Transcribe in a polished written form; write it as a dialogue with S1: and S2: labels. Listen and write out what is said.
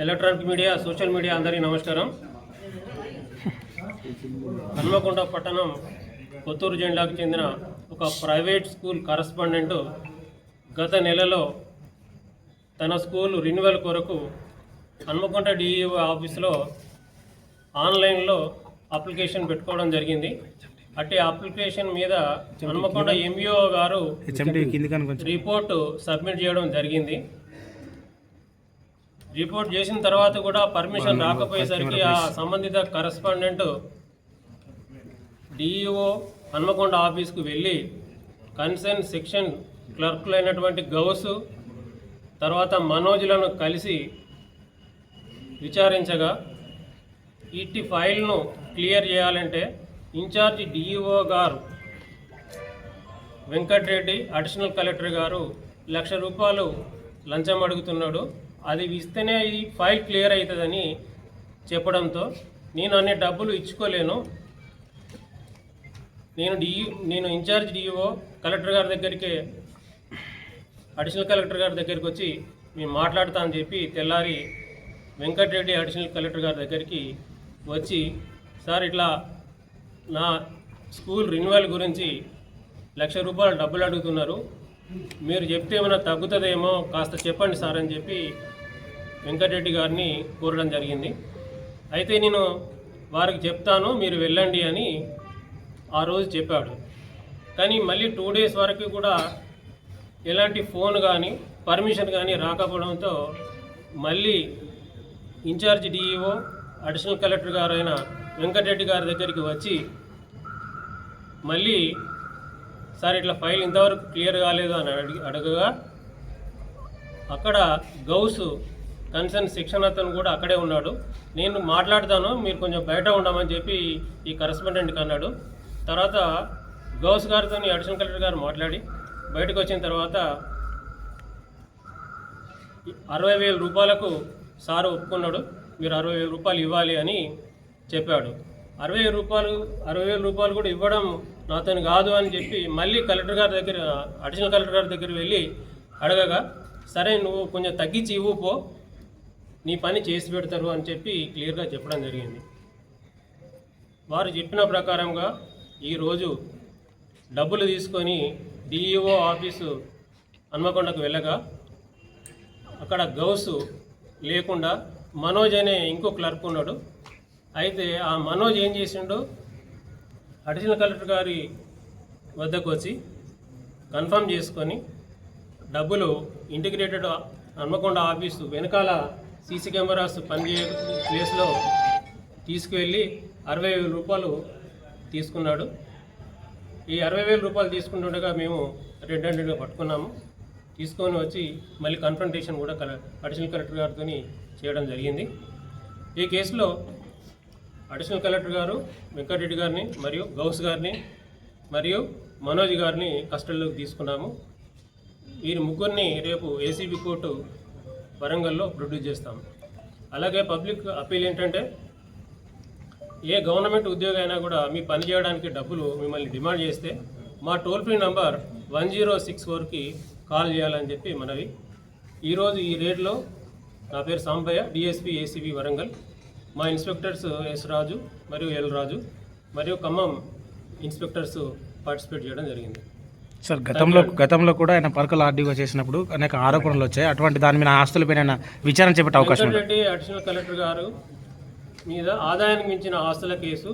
S1: Electronic media, social media అందరికీ నమస్కారం. హన్మకొండ పట్టణం కొత్తూరు జెండాకు చెందిన ఒక ప్రైవేట్ స్కూల్ కరస్పాండెంట్ గత నెలలో తన స్కూల్ రెన్యువల్ కొరకు హన్మకొండ డిఈఓ ఆఫీసులో ఆన్లైన్లో అప్లికేషన్ పెట్టుకోవడం జరిగింది. అట్టి అప్లికేషన్ మీద హన్మకొండ ఎంఈఓ గారు రిపోర్టు సబ్మిట్ చేయడం జరిగింది. రిపోర్ట్ చేసిన తర్వాత కూడా పర్మిషన్ రాకపోయేసరికి ఆ సంబంధిత కరస్పాండెంట్ డిఈఓ హన్మకొండ ఆఫీస్కు వెళ్ళి కన్సర్న్ సెక్షన్ క్లర్క్లు అయినటువంటి గౌస్ తర్వాత మనోజ్లను కలిసి విచారించగా ఇట్టి ఫైల్ను క్లియర్ చేయాలంటే ఇన్ఛార్జ్ డిఈఓ గారు వెంకటరెడ్డి అడిషనల్ కలెక్టర్ గారు ₹1,00,000 లంచం అడుగుతున్నాడు. అది ఇస్తేనే ఈ ఫైల్ క్లియర్ అవుతుందని చెప్పడంతో నేను అన్ని డబ్బులు ఇచ్చుకోలేను, నేను ఇన్ఛార్జ్ డిఈఓ కలెక్టర్ గారి దగ్గరికి అడిషనల్ కలెక్టర్ గారి దగ్గరికి వచ్చి మేము మాట్లాడతా అని చెప్పి తెల్లారి వెంకటరెడ్డి అడిషనల్ కలెక్టర్ గారి దగ్గరికి వచ్చి, సార్ ఇట్లా నా స్కూల్ రెన్యువల్ గురించి ₹1,00,000 డబ్బులు అడుగుతున్నారు, మీరు చెప్తే ఏమైనా తగ్గుతుందేమో కాస్త చెప్పండి సార్ అని చెప్పి వెంకటరెడ్డి గారిని కోరడం జరిగింది. అయితే నేను వారికి చెప్తాను, మీరు వెళ్ళండి అని ఆ రోజు చెప్పాడు. కానీ మళ్ళీ 2 డేస్ వరకు కూడా ఎలాంటి ఫోన్ కానీ పర్మిషన్ కానీ రాకపోవడంతో మళ్ళీ ఇన్ఛార్జ్ డిఈఓ అడిషనల్ కలెక్టర్ గారు అయిన వెంకటరెడ్డి గారి దగ్గరికి వచ్చి మళ్ళీ సార్ ఇట్లా ఫైల్ ఇంతవరకు క్లియర్ కాలేదు అని అడగగా అక్కడ గౌస్ కన్సర్న్ సెక్షన్ అతను కూడా అక్కడే ఉన్నాడు. నేను మాట్లాడతాను, మీరు కొంచెం బయట ఉండమని చెప్పి ఈ కరెస్పాండెంట్కి అన్నాడు. తర్వాత గౌస్ గారితో అడిషనల్ కలెక్టర్ గారు మాట్లాడి బయటకు వచ్చిన తర్వాత ₹60,000 సారు ఒప్పుకున్నాడు, మీరు ₹60,000 ఇవ్వాలి అని చెప్పాడు. ₹60,000 కూడా ఇవ్వడం నాతో కాదు అని చెప్పి మళ్ళీ కలెక్టర్ గారి దగ్గర అడిషనల్ కలెక్టర్ గారి దగ్గర వెళ్ళి అడగగా, సరే నువ్వు కొంచెం తగ్గించి ఇవ్వుపో, నీ పని చేసి పెడతారు అని చెప్పి క్లియర్గా చెప్పడం జరిగింది. వారు చెప్పిన ప్రకారంగా ఈరోజు డబ్బులు తీసుకొని డిఈఓ ఆఫీసు హన్మకొండకు వెళ్ళగా అక్కడ గౌస్ లేకుండా మనోజ్ అనే ఇంకో క్లర్క్ ఉన్నాడు. అయితే ఆ మనోజ్ ఏం చేసిండు, అడిషనల్ కలెక్టర్ గారి వద్దకు వచ్చి కన్ఫర్మ్ చేసుకొని డబ్బులు ఇంటిగ్రేటెడ్ హన్మకొండ ఆఫీసు వెనకాల సీసీ కెమెరాస్ పనిచేయ ప్లేస్లో తీసుకువెళ్ళి ₹60,000 తీసుకున్నాడు. ఈ ₹60,000 తీసుకుంటుండగా మేము రెడ్ హ్యాండెడ్గా పట్టుకున్నాము. తీసుకొని వచ్చి మళ్ళీ కన్ఫ్రంటేషన్ కూడా అడిషనల్ కలెక్టర్ గారితో చేయడం జరిగింది. ఈ కేసులో అడిషనల్ కలెక్టర్ గారు వెంకటరెడ్డి గారిని మరియు గౌస్ గారిని మరియు మనోజ్ గారిని కస్టడీలోకి తీసుకున్నాము. వీరి ముగ్గురిని రేపు ఏసీబీ కోర్టు వరంగల్లో ప్రొడ్యూస్ చేస్తాము. అలాగే పబ్లిక్ అప్పీల్ ఏంటంటే, ఏ గవర్నమెంట్ ఉద్యోగి అయినా కూడా మీ పని చేయడానికి డబ్బులు మిమ్మల్ని డిమాండ్ చేస్తే మా టోల్ ఫ్రీ నంబర్ 1064కి కాల్ చేయాలని చెప్పి మనవి. ఈరోజు ఈ రేట్లో నా పేరు సాంబయ్య, డిఎస్పీ ఏసీబీ వరంగల్. మా ఇన్స్పెక్టర్స్ ఎస్ రాజు మరియు ఎల్ రాజు మరియు ఖమ్మం ఇన్స్పెక్టర్స్ పార్టిసిపేట్ చేయడం జరిగింది.
S2: సార్ గతంలో కూడా ఆయన పర్కల్ ఆర్డీఓ చేసినప్పుడు అనేక ఆరోపణలు వచ్చాయి. అటువంటి దాని మీద ఆస్తులపైన విచారణ చేపట్టే అవకాశం ఉంది.
S1: అడిషనల్ కలెక్టర్ గారు మీద ఆదాయానికి మించిన ఆస్తుల కేసు